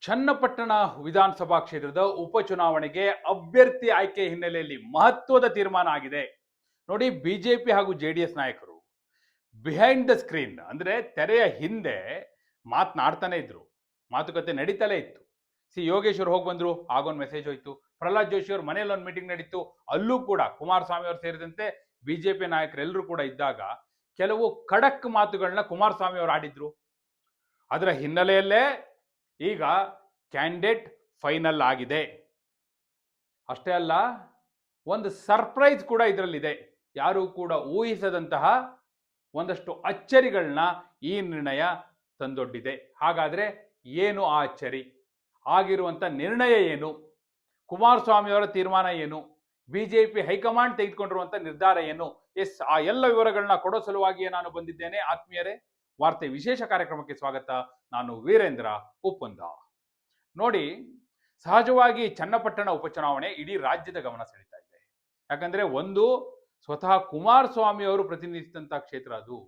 ಚನ್ನಪಟ್ಟಣ ವಿಧಾನಸಭಾ ಕ್ಷೇತ್ರದ ಉಪಚುನಾವಣೆಗೆ ಅಭ್ಯರ್ಥಿ ಆಯ್ಕೆ ಹಿನ್ನೆಲೆಯಲ್ಲಿ ಮಹತ್ವದ ತೀರ್ಮಾನ ಆಗಿದೆ. ನೋಡಿ, ಬಿಜೆಪಿ ಹಾಗೂ ಜೆಡಿಎಸ್ ನಾಯಕರು ಬಿಹೈಂಡ್ ದ ಸ್ಕ್ರೀನ್ ಅಂದ್ರೆ ತೆರೆಯ ಹಿಂದೆ ಮಾತನಾಡ್ತಾನೆ ಇದ್ರು, ಮಾತುಕತೆ ನಡೀತಲೇ ಇತ್ತು. ಯೋಗೇಶ್ವರ್ ಹೋಗಿ ಬಂದ್ರು, ಆಗೊಂದು ಮೆಸೇಜ್ ಹೋಯ್ತು. ಪ್ರಹ್ಲಾದ್ ಜೋಶಿ ಅವ್ರ ಮನೆಯಲ್ಲಿ ಒಂದು ಮೀಟಿಂಗ್ ನಡೀತು, ಅಲ್ಲೂ ಕೂಡ ಕುಮಾರಸ್ವಾಮಿ ಅವರು ಸೇರಿದಂತೆ ಬಿಜೆಪಿ ನಾಯಕರೆಲ್ಲರೂ ಕೂಡ ಇದ್ದಾಗ ಕೆಲವು ಖಡಕ್ ಮಾತುಗಳನ್ನ ಕುಮಾರಸ್ವಾಮಿ ಅವರು ಆಡಿದ್ರು. ಅದರ ಹಿನ್ನೆಲೆಯಲ್ಲೇ ಈಗ ಕ್ಯಾಂಡಿಡೇಟ್ ಫೈನಲ್ ಆಗಿದೆ. ಅಷ್ಟೇ ಅಲ್ಲ, ಒಂದು ಸರ್ಪ್ರೈಸ್ ಕೂಡ ಇದರಲ್ಲಿದೆ. ಯಾರು ಕೂಡ ಊಹಿಸದಂತಹ ಒಂದಷ್ಟು ಅಚ್ಚರಿಗಳನ್ನ ಈ ನಿರ್ಣಯ ತಂದೊಡ್ಡಿದೆ. ಹಾಗಾದ್ರೆ ಏನು ಆ ಅಚ್ಚರಿ? ಆಗಿರುವಂತ ನಿರ್ಣಯ ಏನು? ಕುಮಾರಸ್ವಾಮಿ ಅವರ ತೀರ್ಮಾನ ಏನು? ಬಿಜೆಪಿ ಹೈಕಮಾಂಡ್ ತೆಗೆದುಕೊಂಡಿರುವಂತ ನಿರ್ಧಾರ ಏನು? ಆ ಎಲ್ಲ ವಿವರಗಳನ್ನ ಕೊಡೋ ಸಲುವಾಗಿಯೇ ನಾನು ಬಂದಿದ್ದೇನೆ. ಆತ್ಮೀಯರೇ, ವಾರ್ತೆ ವಿಶೇಷ ಕಾರ್ಯಕ್ರಮಕ್ಕೆ ಸ್ವಾಗತ. ನಾನು ವೀರೇಂದ್ರ ಉಪ್ಪುಂದ. ನೋಡಿ, ಸಹಜವಾಗಿ ಚನ್ನಪಟ್ಟಣ ಉಪಚುನಾವಣೆ ಇಡೀ ರಾಜ್ಯದ ಗಮನ ಸೆಳೀತಾ ಇದೆ. ಯಾಕಂದ್ರೆ ಒಂದು ಸ್ವತಃ ಕುಮಾರಸ್ವಾಮಿ ಅವರು ಪ್ರತಿನಿಧಿಸಿದಂತಹ ಕ್ಷೇತ್ರ ಅದು.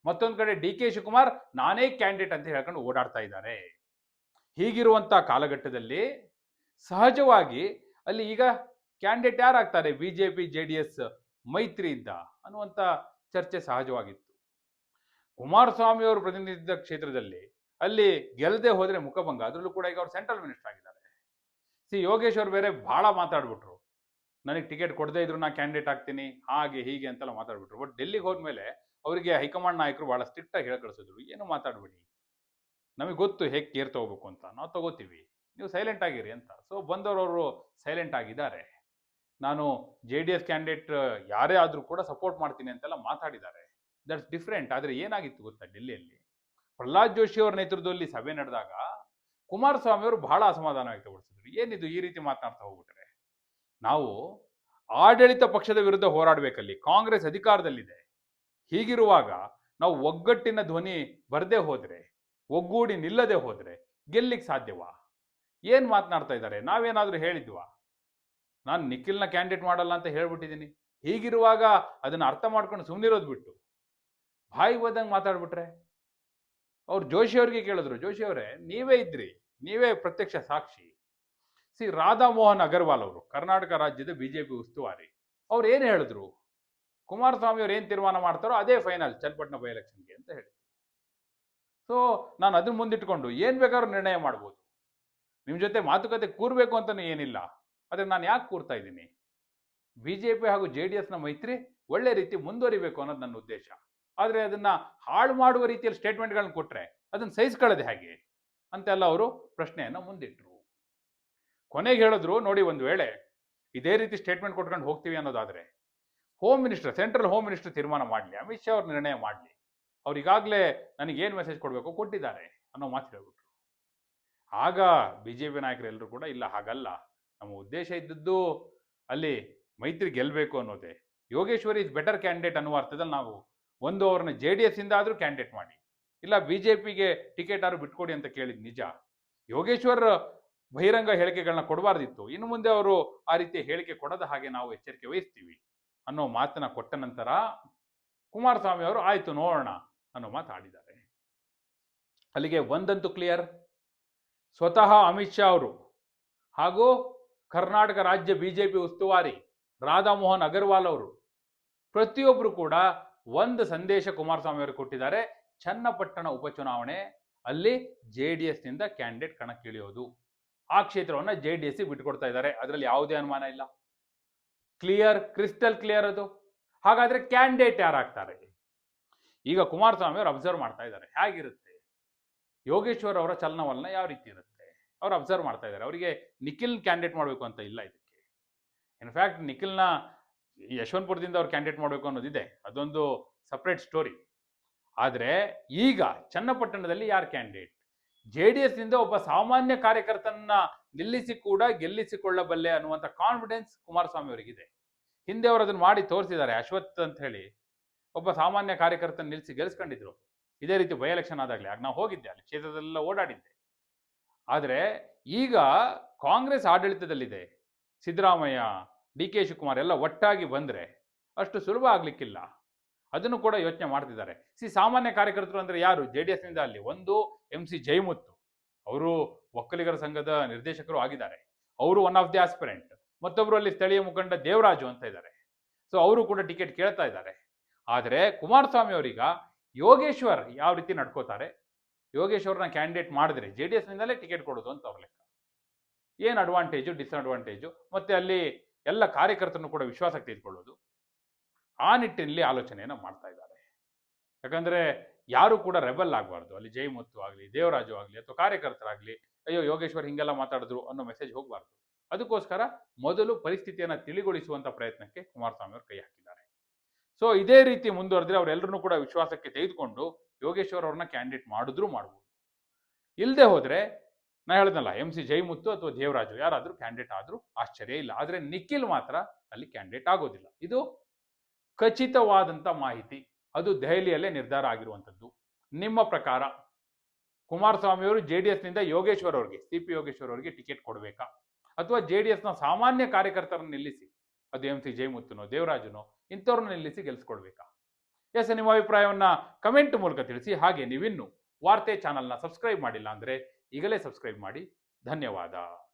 ಮತ್ತೊಂದು ಕಡೆ ಡಿ ಕೆ ಶಿವಕುಮಾರ್ ನಾನೇ ಕ್ಯಾಂಡಿಡೇಟ್ ಅಂತ ಹೇಳ್ಕೊಂಡು ಓಡಾಡ್ತಾ ಇದ್ದಾರೆ. ಹೀಗಿರುವಂತಹ ಕಾಲಘಟ್ಟದಲ್ಲಿ ಸಹಜವಾಗಿ ಅಲ್ಲಿ ಈಗ ಕ್ಯಾಂಡಿಡೇಟ್ ಯಾರಾಗ್ತಾರೆ? ಬಿಜೆಪಿ ಜೆಡಿಎಸ್ ಮೈತ್ರಿಯಿಂದ ಅನ್ನುವಂತ ಚರ್ಚೆ ಸಹಜವಾಗಿತ್ತು. ಕುಮಾರಸ್ವಾಮಿ ಅವರು ಪ್ರತಿನಿಧಿಸಿದ ಕ್ಷೇತ್ರದಲ್ಲಿ ಅಲ್ಲಿ ಗೆಲ್ಲದೆ ಹೋದ್ರೆ ಮುಖಭಂಗ. ಅದರಲ್ಲೂ ಕೂಡ ಈಗ ಅವ್ರು ಸೆಂಟ್ರಲ್ ಮಿನಿಸ್ಟರ್ ಆಗಿದ್ದಾರೆ. ಯೋಗೇಶ್ವರ್ ಬೇರೆ ಬಹಳ ಮಾತಾಡ್ಬಿಟ್ರು, ನನಗೆ ಟಿಕೆಟ್ ಕೊಡದೇ ಇದ್ರು ನಾ ಕ್ಯಾಂಡಿಡೇಟ್ ಆಗ್ತೀನಿ, ಹಾಗೆ ಹೀಗೆ ಅಂತೆಲ್ಲ ಮಾತಾಡ್ಬಿಟ್ರು. ಬಟ್ ಡೆಲ್ಲಿಗೆ ಹೋದ್ಮೇಲೆ ಅವರಿಗೆ ಹೈಕಮಾಂಡ್ ನಾಯಕರು ಬಹಳ ಸ್ಟ್ರಿಕ್ಟ್ ಆಗಿ ಹೇಳಿ ಕಳಿಸಿದ್ರು, ಏನು ಮಾತಾಡ್ಬೇಡಿ, ನಮಗೆ ಗೊತ್ತು ಹೇಗೆ ಕೇರ್ ತಗೋಬೇಕು ಅಂತ, ನಾವು ತಗೋತೀವಿ, ನೀವು ಸೈಲೆಂಟ್ ಆಗಿರಿ ಅಂತ. ಸೊ ಬಂದವರು ಸೈಲೆಂಟ್ ಆಗಿದ್ದಾರೆ. ನಾನು ಜೆಡಿಎಸ್ ಕ್ಯಾಂಡಿಡೇಟ್ ಯಾರೇ ಆದ್ರೂ ಕೂಡ ಸಪೋರ್ಟ್ ಮಾಡ್ತೀನಿ ಅಂತೆಲ್ಲ ಮಾತಾಡಿದ್ದಾರೆ. That's different. ಆದ್ರೆ ಏನಾಗಿತ್ತು ಗೊತ್ತಾ, ಡೆಲ್ಲಿಯಲ್ಲಿ ಪ್ರಹ್ಲಾದ್ ಜೋಶಿ ಅವರ ನೇತೃತ್ವದಲ್ಲಿ ಸಭೆ ನಡೆದಾಗ ಕುಮಾರಸ್ವಾಮಿ ಅವರು ಬಹಳ ಅಸಮಾಧಾನ ವ್ಯಕ್ತಪಡಿಸಿದ್ರು. ಏನಿದು ಈ ರೀತಿ ಮಾತನಾಡ್ತಾ ಹೋಗ್ಬಿಟ್ರೆ? ನಾವು ಆಡಳಿತ ಪಕ್ಷದ ವಿರುದ್ಧ ಹೋರಾಡಬೇಕಲ್ಲಿ, ಕಾಂಗ್ರೆಸ್ ಅಧಿಕಾರದಲ್ಲಿದೆ. ಹೀಗಿರುವಾಗ ನಾವು ಒಗ್ಗಟ್ಟಿನ ಧ್ವನಿ ಬರದೇ ಹೋದ್ರೆ, ಒಗ್ಗೂಡಿ ನಿಲ್ಲದೆ ಹೋದ್ರೆ ಗೆಲ್ಲಿಕ್ ಸಾಧ್ಯವಾ? ಏನ್ ಮಾತನಾಡ್ತಾ ಇದ್ದಾರೆ? ನಾವೇನಾದ್ರೂ ಹೇಳಿದ್ವಾ? ನಾನು ನಿಖಿಲ್ನ ಕ್ಯಾಂಡಿಡೇಟ್ ಮಾಡಲ್ಲ ಅಂತ ಹೇಳ್ಬಿಟ್ಟಿದ್ದೀನಿ. ಹೀಗಿರುವಾಗ ಅದನ್ನ ಅರ್ಥ ಮಾಡ್ಕೊಂಡು ಸುಮ್ಮನಿರೋದು ಬಿಟ್ಟು ಬಾಯಿ ಹೋದಂಗೆ ಮಾತಾಡ್ಬಿಟ್ರೆ, ಅವ್ರು ಜೋಶಿ ಅವ್ರಿಗೆ ಕೇಳಿದ್ರು, ಜೋಶಿ ಅವರೇ ನೀವೇ ಇದ್ರಿ, ನೀವೇ ಪ್ರತ್ಯಕ್ಷ ಸಾಕ್ಷಿ. ರಾಧಾ ಮೋಹನ್ ಅಗರ್ವಾಲ್ ಅವರು ಕರ್ನಾಟಕ ರಾಜ್ಯದ ಬಿಜೆಪಿ ಉಸ್ತುವಾರಿ, ಅವ್ರು ಏನ್ ಹೇಳಿದ್ರು? ಕುಮಾರಸ್ವಾಮಿ ಅವ್ರು ಏನ್ ತೀರ್ಮಾನ ಮಾಡ್ತಾರೋ ಅದೇ ಫೈನಲ್ ಚನ್ನಪಟ್ಟಣ ಬೈ ಎಲೆಕ್ಷನ್ಗೆ ಅಂತ ಹೇಳಿದ್ರು. ಸೊ ನಾನು ಅದನ್ನ ಮುಂದಿಟ್ಕೊಂಡು ಏನ್ ಬೇಕಾದ್ರೂ ನಿರ್ಣಯ ಮಾಡ್ಬೋದು, ನಿಮ್ ಜೊತೆ ಮಾತುಕತೆ ಕೂರ್ಬೇಕು ಅಂತಾನು ಏನಿಲ್ಲ. ಆದ್ರೆ ನಾನು ಯಾಕೆ ಕೂರ್ತಾ ಇದ್ದೀನಿ? ಬಿಜೆಪಿ ಹಾಗೂ ಜೆಡಿಎಸ್ ನ ಮೈತ್ರಿ ಒಳ್ಳೆ ರೀತಿ ಮುಂದುವರಿಬೇಕು ಅನ್ನೋದು ನನ್ನ ಉದ್ದೇಶ. ಆದ್ರೆ ಅದನ್ನ ಹಾಳು ಮಾಡುವ ರೀತಿಯಲ್ಲಿ ಸ್ಟೇಟ್ಮೆಂಟ್ಗಳನ್ನ ಕೊಟ್ರೆ ಅದನ್ನ ಸಹಿಸ್ಕೊಳ್ಳೋದು ಹೇಗೆ ಅಂತೆಲ್ಲ ಅವರು ಪ್ರಶ್ನೆಯನ್ನ ಮುಂದಿಟ್ರು. ಕೊನೆಗೆ ಹೇಳಿದ್ರು, ನೋಡಿ, ಒಂದು ವೇಳೆ ಇದೇ ರೀತಿ ಸ್ಟೇಟ್ಮೆಂಟ್ ಕೊಟ್ಕೊಂಡು ಹೋಗ್ತೀವಿ ಅನ್ನೋದಾದ್ರೆ home minister, central home minister ತೀರ್ಮಾನ ಮಾಡಲಿ, ಅಮಿತ್ ಶಾ ಅವ್ರ ನಿರ್ಣಯ ಮಾಡಲಿ. ಅವ್ರು ಈಗಾಗಲೇ ನನಗೆ ಏನು ಮೆಸೇಜ್ ಕೊಡಬೇಕು ಕೊಟ್ಟಿದ್ದಾರೆ ಅನ್ನೋ ಮಾತು ಹೇಳ್ಬಿಟ್ರು. ಆಗ ಬಿಜೆಪಿ ನಾಯಕರೆಲ್ಲರೂ ಕೂಡ ಇಲ್ಲ, ಹಾಗಲ್ಲ, ನಮ್ಮ ಉದ್ದೇಶ ಇದ್ದದ್ದು ಅಲ್ಲಿ ಮೈತ್ರಿ ಗೆಲ್ಲಬೇಕು ಅನ್ನೋದೇ. ಯೋಗೇಶ್ವರಿ ಇಸ್ ಬೆಟರ್ ಕ್ಯಾಂಡಿಡೇಟ್ ಅನ್ನುವ ಅರ್ಥದಲ್ಲಿ ನಾವು ಒಂದು ಅವ್ರನ್ನ ಜೆಡಿಎಸ್ ಇಂದ ಆದ್ರೂ ಕ್ಯಾಂಡಿಡೇಟ್ ಮಾಡಿ, ಇಲ್ಲ ಬಿಜೆಪಿಗೆ ಟಿಕೆಟ್ ಆದ್ರೂ ಬಿಟ್ಕೊಡಿ ಅಂತ ಕೇಳಿದ್ ನಿಜ. ಯೋಗೇಶ್ವರ್ ಬಹಿರಂಗ ಹೇಳಿಕೆಗಳನ್ನ ಕೊಡಬಾರ್ದಿತ್ತು. ಇನ್ನು ಮುಂದೆ ಅವರು ಆ ರೀತಿ ಹೇಳಿಕೆ ಕೊಡದ ಹಾಗೆ ನಾವು ಎಚ್ಚರಿಕೆ ವಹಿಸ್ತೀವಿ ಅನ್ನೋ ಮಾತನ್ನ ಕೊಟ್ಟ ನಂತರ ಕುಮಾರಸ್ವಾಮಿ ಅವರು ಆಯ್ತು ನೋಡೋಣ ಅನ್ನೋ ಮಾತಾಡಿದ್ದಾರೆ. ಅಲ್ಲಿಗೆ ಒಂದಂತೂ ಕ್ಲಿಯರ್, ಸ್ವತಃ ಅಮಿತ್ ಶಾ ಅವರು ಹಾಗೂ ಕರ್ನಾಟಕ ರಾಜ್ಯ ಬಿಜೆಪಿ ಉಸ್ತುವಾರಿ ರಾಧಾ ಮೋಹನ್ ಅಗರ್ವಾಲ್ ಅವರು ಪ್ರತಿಯೊಬ್ರು ಕೂಡ ಒಂದು ಸಂದೇಶ ಕುಮಾರಸ್ವಾಮಿ ಅವರು ಕೊಟ್ಟಿದ್ದಾರೆ. ಚನ್ನಪಟ್ಟಣ ಉಪಚುನಾವಣೆ ಅಲ್ಲಿ ಜೆಡಿಎಸ್ ನಿಂದ ಕ್ಯಾಂಡಿಡೇಟ್ ಕಣಕ್ಕಿಳಿಯೋದು, ಆ ಕ್ಷೇತ್ರವನ್ನ ಜೆಡಿಎಸ್ ಬಿಟ್ಕೊಡ್ತಾ ಇದ್ದಾರೆ. ಅದರಲ್ಲಿ ಯಾವುದೇ ಅನುಮಾನ ಇಲ್ಲ. ಕ್ಲಿಯರ್, ಕ್ರಿಸ್ಟಲ್ ಕ್ಲಿಯರ್ ಅದು. ಹಾಗಾದ್ರೆ ಕ್ಯಾಂಡಿಡೇಟ್ ಯಾರಾಗ್ತಾರೆ? ಈಗ ಕುಮಾರಸ್ವಾಮಿ ಅವರು ಅಬ್ಸರ್ವ್ ಮಾಡ್ತಾ ಇದ್ದಾರೆ ಹೇಗಿರುತ್ತೆ, ಯೋಗೇಶ್ವರ್ ಅವರ ಚಲನವಲನ ಯಾವ ರೀತಿ ಇರುತ್ತೆ ಅವ್ರು ಅಬ್ಸರ್ವ್ ಮಾಡ್ತಾ ಇದ್ದಾರೆ. ಅವರಿಗೆ ನಿಖಿಲ್ ಕ್ಯಾಂಡಿಡೇಟ್ ಮಾಡಬೇಕು ಅಂತ ಇಲ್ಲ ಇದಕ್ಕೆ. ಇನ್ಫ್ಯಾಕ್ಟ್ ನಿಖಿಲ್ನ ಯಶವಂತಪುರದಿಂದ ಅವ್ರು ಕ್ಯಾಂಡಿಡೇಟ್ ಮಾಡಬೇಕು ಅನ್ನೋದಿದೆ, ಅದೊಂದು ಸಪ್ರೇಟ್ ಸ್ಟೋರಿ. ಆದ್ರೆ ಈಗ ಚನ್ನಪಟ್ಟಣದಲ್ಲಿ ಯಾರು ಕ್ಯಾಂಡಿಡೇಟ್? ಜೆಡಿಎಸ್ ನಿಂದ ಒಬ್ಬ ಸಾಮಾನ್ಯ ಕಾರ್ಯಕರ್ತನ ನಿಲ್ಲಿಸಿ ಕೂಡ ಗೆಲ್ಲಿಸಿಕೊಳ್ಳಬಲ್ಲೆ ಅನ್ನುವಂಥ ಕಾನ್ಫಿಡೆನ್ಸ್ ಕುಮಾರಸ್ವಾಮಿ ಅವರಿಗಿದೆ. ಹಿಂದೆ ಅವರು ಅದನ್ನ ಮಾಡಿ ತೋರಿಸಿದ್ದಾರೆ. ಅಶ್ವಥ್ ಅಂತ ಹೇಳಿ ಒಬ್ಬ ಸಾಮಾನ್ಯ ಕಾರ್ಯಕರ್ತನ ನಿಲ್ಲಿಸಿ ಗೆಲ್ಸ್ಕೊಂಡಿದ್ರು. ಇದೇ ರೀತಿ ಬೈ ಎಲೆಕ್ಷನ್ ಆದಾಗಲೇ ಆಗ ನಾವು ಹೋಗಿದ್ದೆ, ಅಲ್ಲಿ ಕ್ಷೇತ್ರದಲ್ಲೆಲ್ಲ ಓಡಾಡಿದ್ದೆ. ಆದ್ರೆ ಈಗ ಕಾಂಗ್ರೆಸ್ ಆಡಳಿತದಲ್ಲಿದೆ, ಸಿದ್ದರಾಮಯ್ಯ, ಡಿ ಕೆ ಶಿವಕುಮಾರ್ ಎಲ್ಲ ಒಟ್ಟಾಗಿ ಬಂದ್ರೆ ಅಷ್ಟು ಸುಲಭ ಆಗ್ಲಿಕ್ಕಿಲ್ಲ. ಅದನ್ನು ಕೂಡ ಯೋಚನೆ ಮಾಡ್ತಿದ್ದಾರೆ. ಸಾಮಾನ್ಯ ಕಾರ್ಯಕರ್ತರು ಅಂದ್ರೆ ಯಾರು? ಜೆಡಿಎಸ್ ನಿಂದ ಅಲ್ಲಿ ಒಂದು MC ಜಯಮುತ್ತು, ಅವರು ಒಕ್ಕಲಿಗರ ಸಂಘದ ನಿರ್ದೇಶಕರು ಆಗಿದ್ದಾರೆ. ಅವರು ಒನ್ ಆಫ್ ದಿ ಆಸ್ಪಿರೆಂಟ್. ಮತ್ತೊಬ್ರು ಅಲ್ಲಿ ಸ್ಥಳೀಯ ಮುಖಂಡ ದೇವರಾಜು ಅಂತ ಇದ್ದಾರೆ. ಸೊ ಅವರು ಕೂಡ ಟಿಕೆಟ್ ಕೇಳ್ತಾ ಇದ್ದಾರೆ. ಆದರೆ ಕುಮಾರಸ್ವಾಮಿ ಅವರೀಗ ಯೋಗೇಶ್ವರ್ ಯಾವ ರೀತಿ ನಡ್ಕೋತಾರೆ, ಯೋಗೇಶ್ವರ್ನ ಕ್ಯಾಂಡಿಡೇಟ್ ಮಾಡಿದ್ರೆ JDS ನಿಂದಲೇ ಟಿಕೆಟ್ ಕೊಡೋದು ಅಂತ ಅವ್ರ ಲೆಕ್ಕ. ಏನು ಅಡ್ವಾಂಟೇಜು, ಡಿಸ್ಅಡ್ವಾಂಟೇಜು, ಮತ್ತೆ ಅಲ್ಲಿ ಎಲ್ಲ ಕಾರ್ಯಕರ್ತರನ್ನು ಕೂಡ ವಿಶ್ವಾಸಕ್ಕೆ ತೆಗೆದುಕೊಳ್ಳೋದು, ಆ ನಿಟ್ಟಿನಲ್ಲಿ ಆಲೋಚನೆಯನ್ನು ಮಾಡ್ತಾ ಇದ್ದಾರೆ. ಯಾಕಂದ್ರೆ ಯಾರು ಕೂಡ ರೆಬಲ್ ಆಗಬಾರ್ದು. ಅಲ್ಲಿ ಜಯಮುತ್ತು ಆಗಲಿ, ದೇವರಾಜು ಆಗಲಿ, ಅಥವಾ ಕಾರ್ಯಕರ್ತರಾಗಲಿ, ಅಯ್ಯೋ ಯೋಗೇಶ್ವರ್ ಹಿಂಗೆಲ್ಲ ಮಾತಾಡಿದ್ರು ಅನ್ನೋ ಮೆಸೇಜ್ ಹೋಗಬಾರ್ದು. ಅದಕ್ಕೋಸ್ಕರ ಮೊದಲು ಪರಿಸ್ಥಿತಿಯನ್ನು ತಿಳಿಗೊಳಿಸುವಂತ ಪ್ರಯತ್ನಕ್ಕೆ ಕುಮಾರಸ್ವಾಮಿ ಅವರು ಕೈ ಹಾಕಿದ್ದಾರೆ. ಸೊ ಇದೇ ರೀತಿ ಮುಂದುವರೆದ್ರೆ ಅವರೆಲ್ಲರನ್ನೂ ಕೂಡ ವಿಶ್ವಾಸಕ್ಕೆ ತೆಗೆದುಕೊಂಡು ಯೋಗೇಶ್ವರ್ ಅವ್ರನ್ನ ಕ್ಯಾಂಡಿಡೇಟ್ ಮಾಡಿದ್ರು ಮಾಡ್ಬೋದು. ಇಲ್ಲದೆ ಹೋದ್ರೆ ನಾ ಹೇಳ್ದಲ್ಲ, MC ಜಯಮುತ್ತು ಅಥವಾ ದೇವರಾಜು ಯಾರಾದ್ರೂ ಕ್ಯಾಂಡಿಡೇಟ್ ಆದ್ರೂ ಆಶ್ಚರ್ಯ ಇಲ್ಲ. ಆದ್ರೆ ನಿಖಿಲ್ ಮಾತ್ರ ಅಲ್ಲಿ ಕ್ಯಾಂಡಿಡೇಟ್ ಆಗೋದಿಲ್ಲ. ಇದು ಖಚಿತವಾದಂತ ಮಾಹಿತಿ. ಅದು ದೆಹಲಿಯಲ್ಲೇ ನಿರ್ಧಾರ ಆಗಿರುವಂಥದ್ದು. ನಿಮ್ಮ ಪ್ರಕಾರ ಕುಮಾರಸ್ವಾಮಿ ಅವರು JDS ನಿಂದ ಯೋಗೇಶ್ವರ್ ಅವ್ರಿಗೆ, CP ಯೋಗೇಶ್ವರ್ ಅವರಿಗೆ ಟಿಕೆಟ್ ಕೊಡಬೇಕಾ, ಅಥವಾ JDS ನ ಸಾಮಾನ್ಯ ಕಾರ್ಯಕರ್ತರನ್ನು ನಿಲ್ಲಿಸಿ, ಅದು MC ಜಯಮುತ್ತನೋ ದೇವರಾಜನೋ ಇಂಥವ್ರನ್ನ ನಿಲ್ಲಿಸಿ ಗೆಲ್ಸ್ಕೊಡ್ಬೇಕಾ? ಎಸ್, ನಿಮ್ಮ ಅಭಿಪ್ರಾಯವನ್ನ ಕಮೆಂಟ್ ಮೂಲಕ ತಿಳಿಸಿ. ಹಾಗೆ ನೀವಿನ್ನು ವಾರ್ತೆ ಚಾನಲ್ನ ಸಬ್ಸ್ಕ್ರೈಬ್ ಮಾಡಿಲ್ಲ ಅಂದ್ರೆ ಈಗಲೇ ಸಬ್ಸ್ಕ್ರೈಬ್ ಮಾಡಿ. ಧನ್ಯವಾದ.